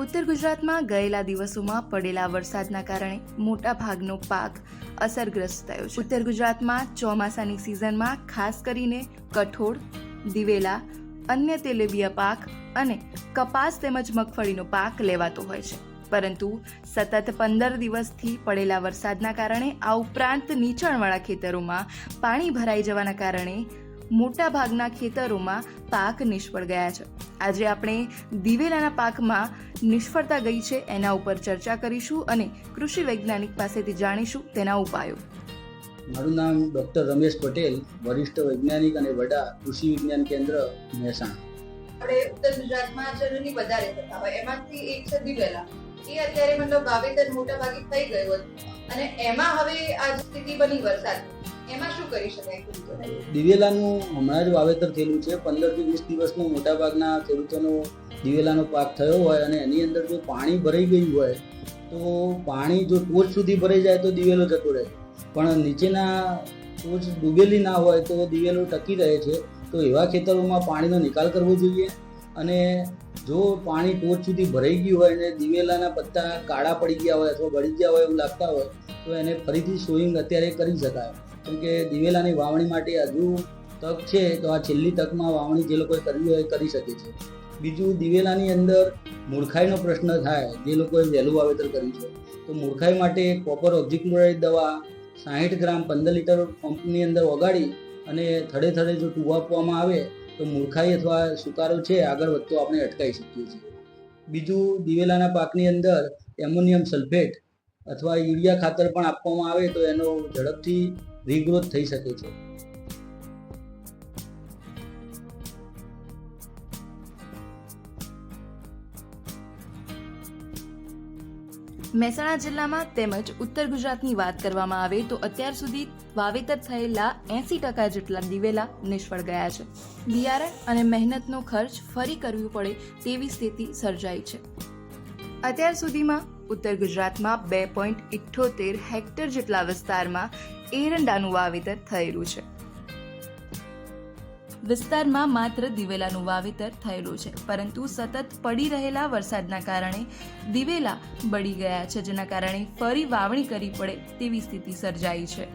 ઉત્તર ગુજરાતમાં ગયેલા દિવસોમાં પડેલા વરસાદના કારણે મોટા ભાગનો પાક અસરગ્રસ્ત થયો છે. ઉત્તર ગુજરાતમાં ચોમાસાની સિઝનમાં ખાસ કરીને કઠોળ, દિવેલા, અન્ય તેલીબિયા પાક અને કપાસ તેમજ મગફળીનો પાક લેવાતો હોય છે. પરંતુ સતત 15 દિવસથી પડેલા વરસાદના કારણે આ ઉપરાંત નીચાણવાળા ખેતરોમાં પાણી ભરાઈ જવાના કારણે મોટા ભાગના ખેતરોમાં પાક નિષ્ફળ ગયા છે. આજે આપણે દિવેલાના પાકમાં નિષ્ફળતા ગઈ છે એના ઉપર ચર્ચા કરીશું અને કૃષિ વૈજ્ઞાનિક પાસેથી જાણીશું તેના ઉપાયો. મારું નામ ડૉક્ટર રમેશ પટેલ, વરિષ્ઠ વૈજ્ઞાનિક અને વડા કૃષિ વિજ્ઞાન કેન્દ્ર, મહેસાણા. આપણે ઉત્તર ગુજરાતમાં જનરલી વધારે થતા હોય એમાંથી એક છે દિવેલા. એ અત્યારે મતલબ વાવેતર મોટા ભાગે થઈ ગયું હતું અને એમાં હવે આ સ્થિતિ બની વરસાદ, એમાં શું કરી શકાય? દિવેલાનું હમણાં જ વાવેતર થયેલું છે. 15 થી 20 દિવસનો મોટાભાગના ખેડૂતોનો દિવેલાનો પાક થયો હોય અને એની અંદર જો પાણી ભરાઈ ગયું હોય તો પાણી જો ટોચ સુધી ભરાઈ જાય તો દિવેલો જતો રહે, પણ નીચેના ટોચ ડૂબેલી ના હોય તો દિવેલો ટકી રહે છે. તો એવા ખેતરોમાં પાણીનો નિકાલ કરવો જોઈએ. અને જો પાણી ટોચ સુધી ભરાઈ ગયું હોય અને દિવેલાના પત્તા કાળા પડી ગયા હોય અથવા બળી ગયા હોય એવું લાગતા હોય તો એને ફરીથી સોઈંગ અત્યારે કરી શકાય. કેમ કે દિવેલાની વાવણી માટે હજુ તક છે, તો આ છેલ્લી તકમાં વાવણી જે લોકોએ કરવી હોય કરી શકે છે. બીજું, દિવેલાની અંદર મૂર્ખાઈનો પ્રશ્ન થાય જે લોકોએ વહેલું વાવેતર કર્યું છે તો મૂર્ખાઈ માટે કોપર ઓક્ઝીક્લોરાઇડ દવા 60 ગ્રામ 15 લીટર પંપની અંદર ઓગાળી અને થડે થડે જો ટૂંવા આપવામાં આવે તો મૂર્ખાઈ અથવા સુકારો છે આગળ વધતો આપણે અટકાવી શકીએ છીએ. બીજું, દિવેલાના પાકની અંદર એમોનિયમ સલ્ફેટ અથવા યુરિયા ખાતર પણ આપવામાં આવે તો એનો ઝડપથી રીગ્રોથ થઈ શકે છે. મહેસાણા જિલ્લામાં તેમજ ઉત્તર ગુજરાતની વાત કરવામાં આવે તો અત્યાર સુધી વાવેતર થયેલા 80% જેટલા દિવેલા નિષ્ફળ ગયા છે. બિયારણ અને મહેનતનો ખર્ચ ફરી કરવું પડે તેવી સ્થિતિ સર્જાઈ છે. અત્યાર સુધીમાં ઉત્તર ગુજરાતમાં 2.78 હેક્ટર જેટલા વિસ્તારમાં એરંડાનું વાવેતર થયેલું છે. વિસ્તારમાં માત્ર દિવેલાનું વાવેતર થયેલું છે, પરંતુ સતત પડી રહેલા વરસાદના કારણે દિવેલા બળી ગયા છે, જેના કારણે ફરી વાવણી કરવી પડે તેવી સ્થિતિ સર્જાઈ છે.